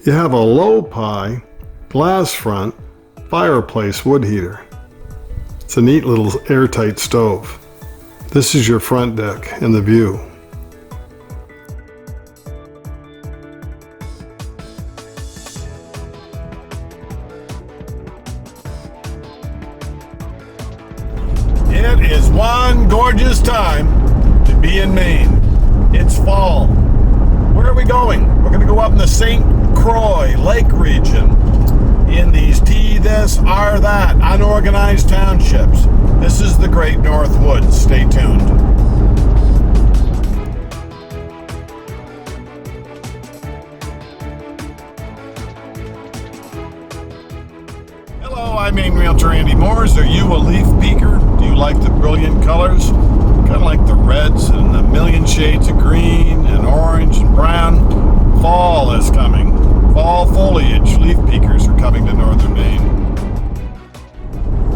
You have a low pie, glass front, fireplace wood heater. It's a neat little airtight stove. This is your front deck and the view. It is one gorgeous time to be in Maine. It's fall. Where are we going? We're going to go up in the St. Croix Lake region in these T this, R that, unorganized townships. This is the Great North Woods. Stay tuned. Hello, I'm Maine Realtor Andy Moores. Are you a leaf peeker? Do you like the brilliant colors? Kind of like the reds and the million shades of green and orange and brown. Fall is coming. Fall foliage. Leaf peekers are coming to northern Maine.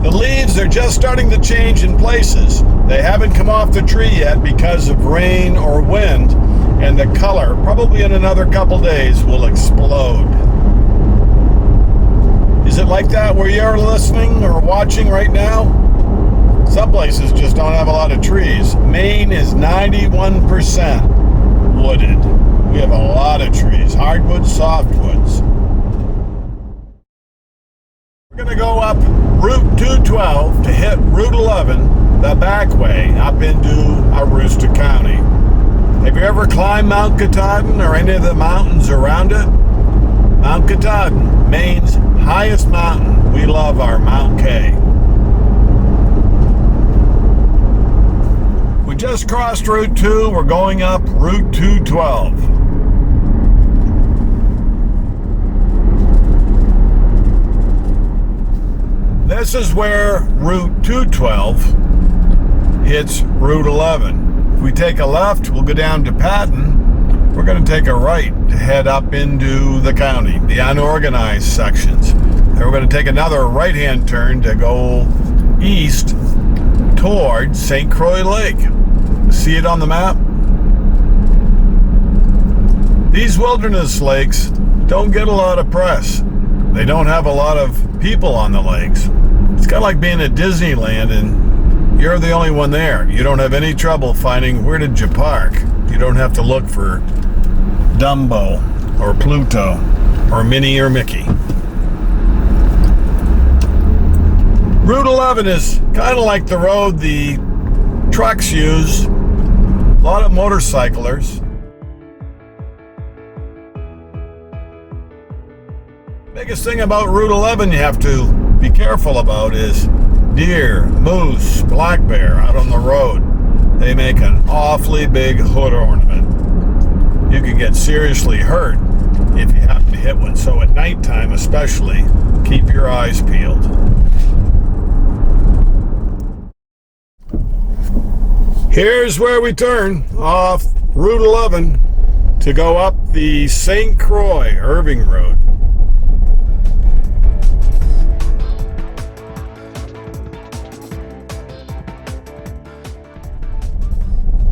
The leaves are just starting to change in places. They haven't come off the tree yet because of rain or wind, and the color, probably in another couple days, will explode. Is it like that where you're listening or watching right now? Some places just don't have a lot of trees. Maine is 91% wooded. We have a lot of trees, hardwoods, softwoods. We're going to go up Route 212 to hit Route 11, the back way, up into Aroostook County. Have you ever climbed Mount Katahdin or any of the mountains around it? Mount Katahdin, Maine's highest mountain. We love our Mount K. We just crossed Route 2. We're going up Route 212. This is where Route 212 hits Route 11. If we take a left, we'll go down to Patton. We're going to take a right to head up into the county, the unorganized sections. Then we're going to take another right-hand turn to go east towards St. Croix Lake. See it on the map? These wilderness lakes don't get a lot of press. They don't have a lot of people on the lakes. It's kind of like being at Disneyland and you're the only one there. You don't have any trouble finding where did you park. You don't have to look for Dumbo or Pluto or Minnie or Mickey. Route 11 is kind of like the road the trucks use. A lot of motorcyclers. Biggest thing about Route 11 you have to be careful about is deer, moose, black bear out on the road. They make an awfully big hood ornament. You can get seriously hurt if you happen to hit one. So at nighttime especially, keep your eyes peeled. Here's where we turn off Route 11 to go up the St. Croix Irving Road.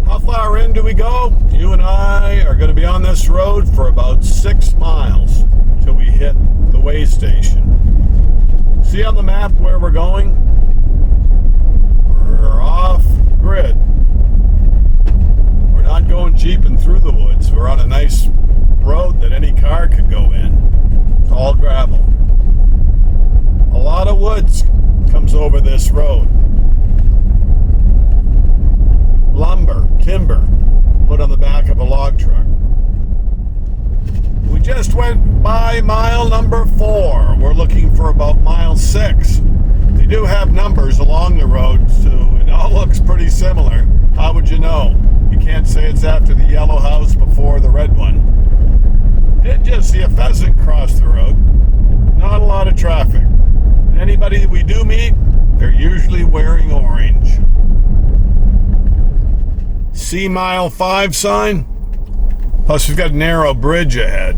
How far in do we go? You and I are going to be on this road for about 6 miles till we hit the way station. See on the map where we're going? We're off grid. We're not going jeeping through the woods. We're on a nice road that any car could go in. It's all gravel. A lot of woods comes over this road. Lumber, timber, put on the back of a log truck. We just went by mile number 4. We're looking for about mile 6. They do have numbers along the road, so it all looks pretty similar. How would you know? You can't say it's after the yellow house before the red one. Did just see a pheasant cross the road. Not a lot of traffic. Anybody that we do meet, they're usually wearing orange. See mile 5 sign? Plus we've got a narrow bridge ahead.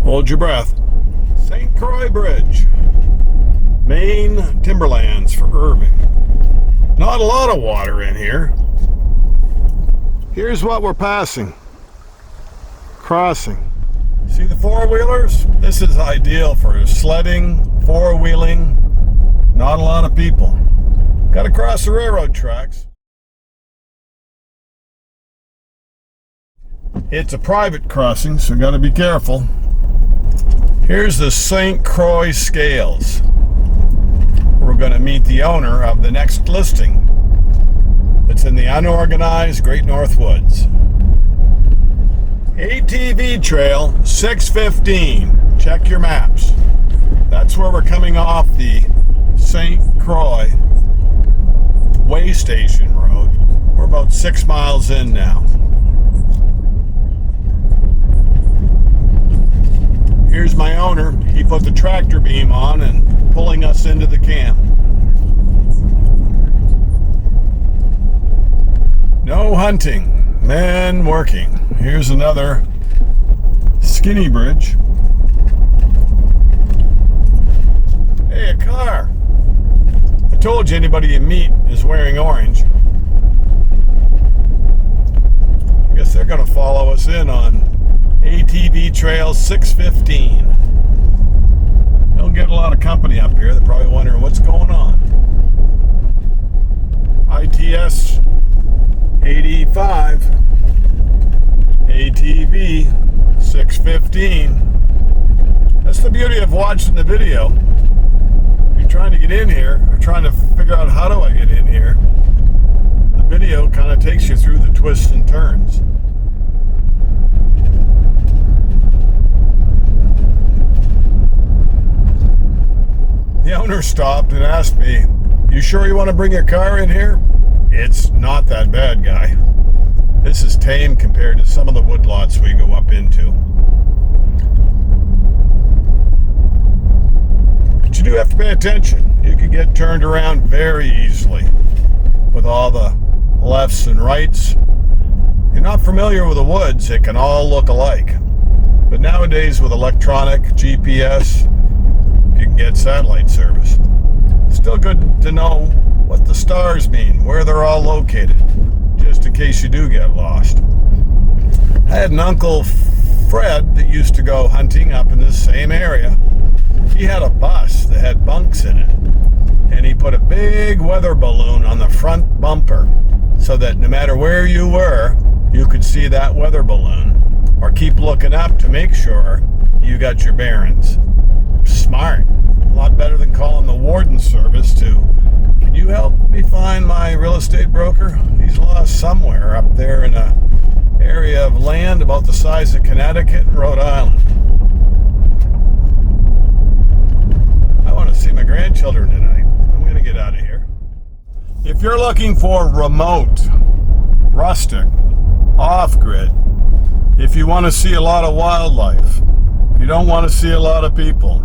Hold your breath. St. Croix Bridge. Maine timberlands for Irving. Not a lot of water in here. Here's what we're passing. crossing. See the four-wheelers? This is ideal for sledding, four-wheeling. Not a lot of people. Got to cross the railroad tracks. It's a private crossing, so got to be careful. Here's the St. Croix scales. We're going to meet the owner of the next listing. It's in the unorganized Great North Woods. ATV Trail 615. Check your maps. That's where we're coming off the St. Croix way station road. We're about 6 miles in now. Here's my owner. He put the tractor beam on and pulling us into the camp. No hunting, men working. Here's another skinny bridge. Hey, a car. I told you anybody you meet is wearing orange. I guess they're going to follow us in on ATV Trail 615. Don't get a lot of company up here. They're probably wondering what's going on. ITS 85. ATV 615. That's the beauty of watching the video. If you're trying to get in here, or trying to figure out how do I get in here, the video kind of takes you through the twists and turns. The owner stopped and asked me, "You sure you want to bring your car in here?" It's not that bad, guy. This is tame compared to some of the woodlots we go up into. But you do have to pay attention. You can get turned around very easily with all the lefts and rights. If you're not familiar with the woods, it can all look alike. But nowadays with electronic GPS, you can get satellite service. Still good to know what the stars mean, where they're all located, just in case you do get lost. I had an Uncle Fred that used to go hunting up in this same area. He had a bus that had bunks in it, and he put a big weather balloon on the front bumper so that no matter where you were, you could see that weather balloon or keep looking up to make sure you got your bearings. Smart. A lot better than calling the warden service to, "Can you help me find my real estate broker? He's lost somewhere up there in a area of land about the size of Connecticut and Rhode Island." I want to see my grandchildren tonight. I'm going to get out of here. If you're looking for remote, rustic, off-grid, if you want to see a lot of wildlife, if you don't want to see a lot of people,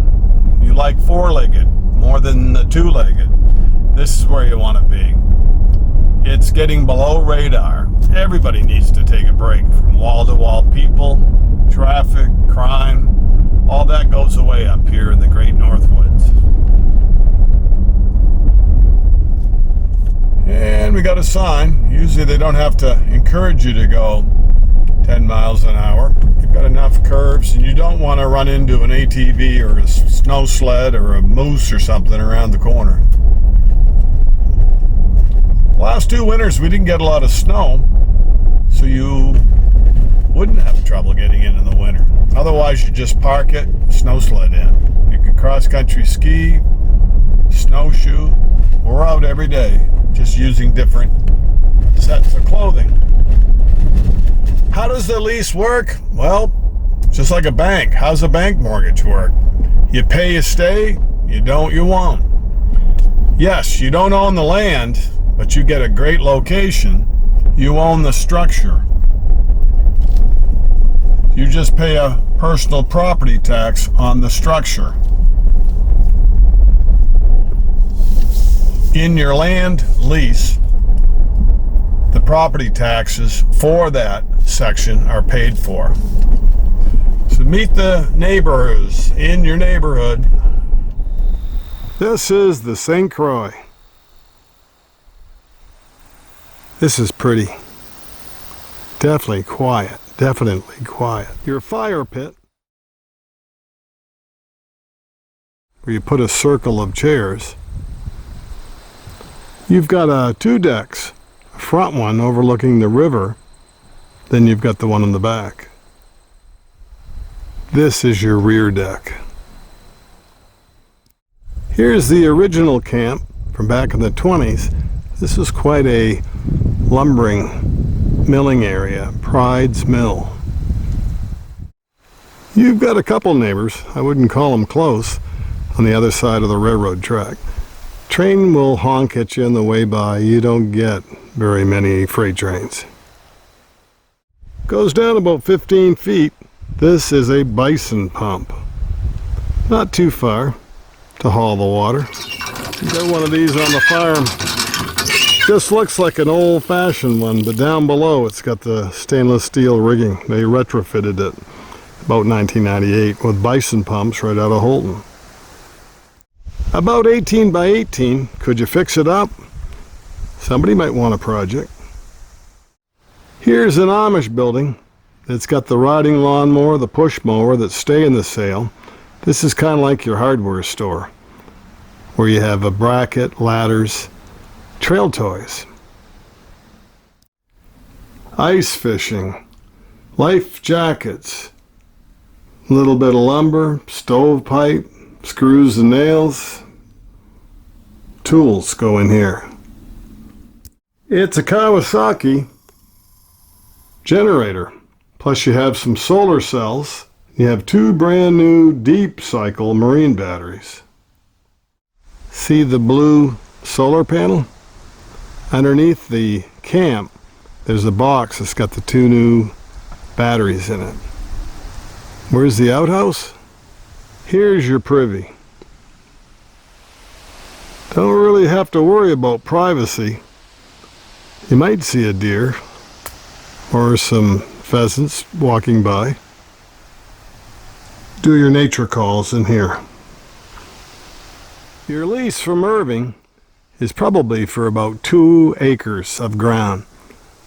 you like four-legged more than the two-legged, this is where you want to be. It's getting below radar. Everybody needs to take a break from wall-to-wall people, traffic, crime. All that goes away up here in the Great North Woods. And we got a sign. Usually they don't have to encourage you to go 10 miles an hour. You've got enough curves, and you don't want to run into an ATV or a snow sled or a moose or something around the corner. Last 2 winters we didn't get a lot of snow, so you wouldn't have trouble getting in the winter. Otherwise you just park it, snow sled in. You can cross-country ski, snowshoe. We're out every day just using different sets of clothing. How does the lease work? Well, just like a bank. How's a bank mortgage work? You pay, you stay. You don't, you won't. Yes, you don't own the land, but you get a great location. You own the structure. You just pay a personal property tax on the structure. In your land lease, the property taxes for that section are paid for. So meet the neighbors in your neighborhood. This is the St. Croix. This is pretty. Definitely quiet. definitely quiet. Your fire pit, where you put a circle of chairs. You've got two decks, a front one overlooking the river, then you've got the one in the back. This is your rear deck. Here's the original camp from back in the 20s. This is quite a lumbering milling area, Pride's Mill. You've got a couple neighbors, I wouldn't call them close, on the other side of the railroad track. Train will honk at you on the way by. You don't get very many freight trains. Goes down about 15 feet. This is a bison pump. Not too far to haul the water. You've got one of these on the farm. This looks like an old-fashioned one, but down below it's got the stainless steel rigging. They retrofitted it about 1998 with bison pumps right out of Holton. About 18 by 18. Could you fix it up? Somebody might want a project. Here's an Amish building. It's got the riding lawnmower, the push mower that stay in the sale. This is kind of like your hardware store, where you have a bracket, ladders, trail toys. Ice fishing, life jackets, a little bit of lumber, stovepipe, screws and nails. Tools go in here. It's a Kawasaki generator. Plus you have some solar cells. You have two brand new deep cycle marine batteries. See the blue solar panel? Underneath the camp, there's a box that's got the two new batteries in it. Where's the outhouse? Here's your privy. Don't really have to worry about privacy. You might see a deer or some pheasants walking by. Do your nature calls in here. Your lease from Irving is probably for about 2 acres of ground,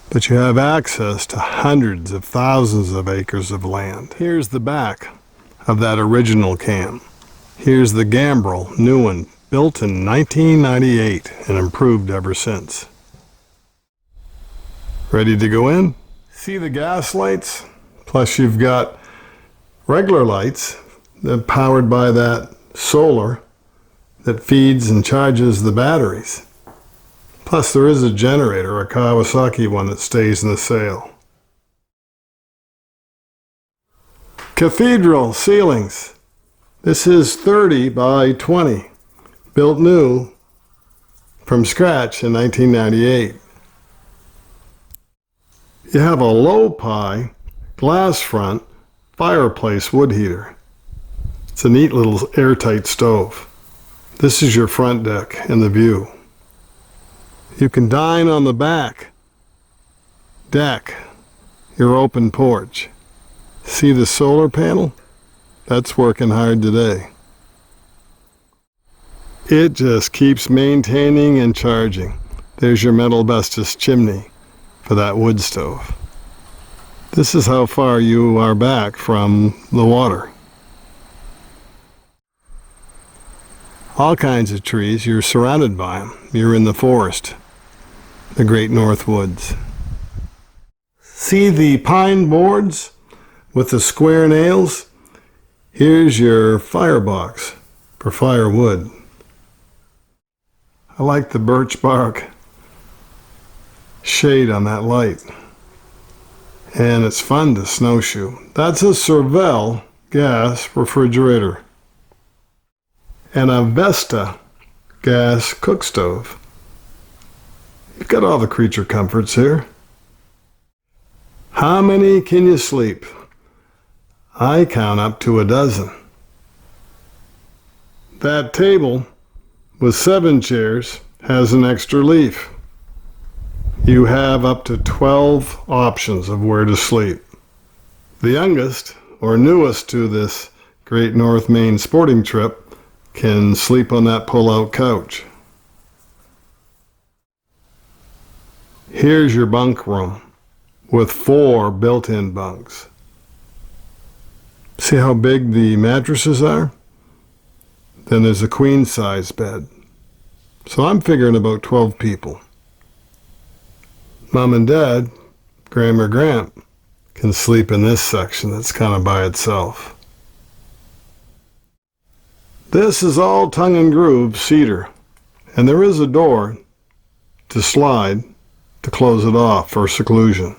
but you have access to hundreds of thousands of acres of land. Here's the back of that original camp. Here's the Gambrel, new one, built in 1998 and improved ever since. Ready to go in? See the gas lights? Plus you've got regular lights that are powered by that solar that feeds and charges the batteries. Plus there is a generator, a Kawasaki one that stays in the sail. Cathedral ceilings. This is 30 by 20, built new from scratch in 1998. You have a low-pie glass front fireplace wood heater. It's a neat little airtight stove. This is your front deck and the view. You can dine on the back deck, your open porch. See the solar panel? That's working hard today. It just keeps maintaining and charging. There's your metal asbestos chimney for that wood stove. This is how far you are back from the water. All kinds of trees. You're surrounded by them. You're in the forest, the Great North Woods. See the pine boards with the square nails? Here's your firebox for firewood. I like the birch bark shade on that light. And it's fun to snowshoe. That's a Cervell gas refrigerator. And a Vesta gas cook stove. You've got all the creature comforts here. How many can you sleep? I count up to 12. That table with 7 chairs has an extra leaf. You have up to 12 options of where to sleep. The youngest or newest to this Great North Maine sporting trip can sleep on that pull-out couch. Here's your bunk room with 4 built-in bunks. See how big the mattresses are? Then there's a queen size bed. So I'm figuring about 12 people. Mom and Dad, Grandma or Gramp, can sleep in this section that's kind of by itself. This is all tongue and groove cedar, and there is a door to slide to close it off for seclusion.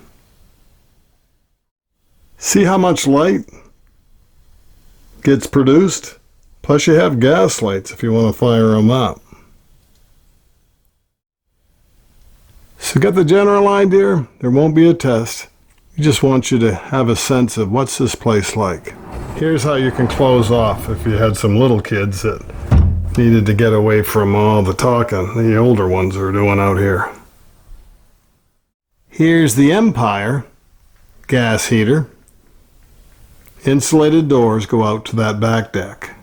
See how much light gets produced? Plus you have gas lights if you want to fire them up. So get the general idea? There won't be a test. We just want you to have a sense of what's this place like. Here's how you can close off if you had some little kids that needed to get away from all the talking the older ones are doing out here. Here's the Empire gas heater. Insulated doors go out to that back deck.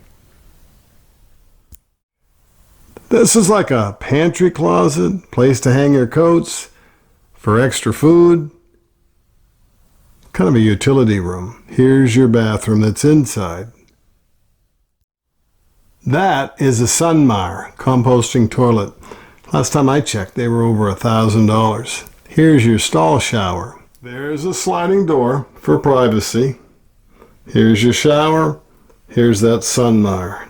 This is like a pantry closet, place to hang your coats, for extra food. Kind of a utility room. Here's your bathroom that's inside. That is a Sunmar composting toilet. Last time I checked, they were over $1,000. Here's your stall shower. There's a sliding door for privacy. Here's your shower. Here's that Sunmar.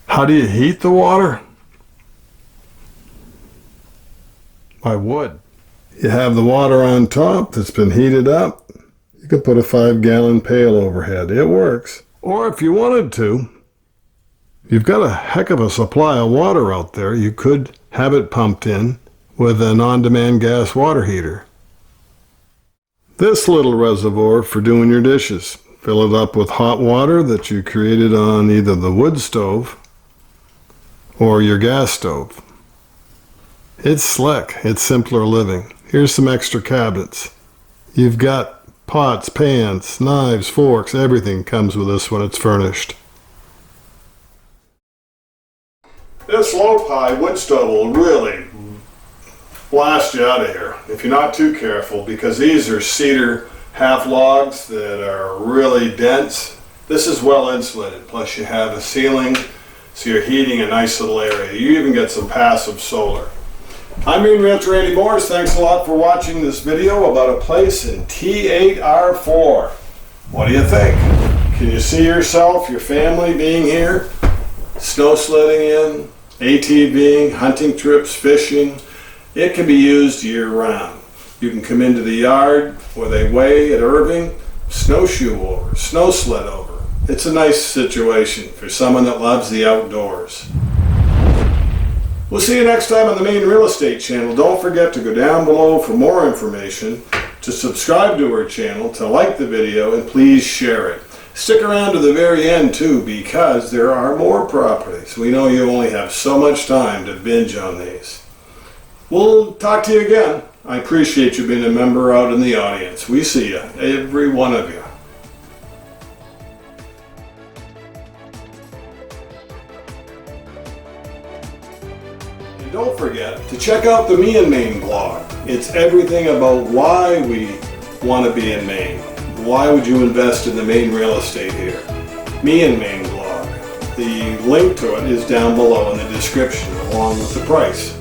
How do you heat the water? By wood. You have the water on top that's been heated up. You could put a 5-gallon pail overhead. It works. Or if you wanted to, you've got a heck of a supply of water out there. You could have it pumped in with an on-demand gas water heater. This little reservoir for doing your dishes. Fill it up with hot water that you created on either the wood stove or your gas stove. It's slick. It's simpler living. Here's some extra cabinets. You've got pots, pans, knives, forks, everything comes with this when it's furnished. This low-pie wood stove will really blast you out of here if you're not too careful, because these are cedar half logs that are really dense. This is well insulated, plus you have a ceiling, so you're heating a nice little area. You even get some passive solar. I'm Maine Realtor Andy Morris. Thanks a lot for watching this video about a place in T8R4. What do you think? Can you see yourself, your family being here? Snow sledding in, ATVing, hunting trips, fishing. It can be used year-round. You can come into the yard where they weigh at Irving, snowshoe over, snow sled over. It's a nice situation for someone that loves the outdoors. We'll see you next time on the Maine Real Estate Channel. Don't forget to go down below for more information, to subscribe to our channel, to like the video, and please share it. Stick around to the very end too, because there are more properties. We know you only have so much time to binge on these. We'll talk to you again. I appreciate you being a member out in the audience. We see you, every one of you. And don't forget to check out the Me in Maine blog. It's everything about why we want to be in Maine. Why would you invest in the Maine real estate here? Me in Maine blog. The link to it is down below in the description along with the price.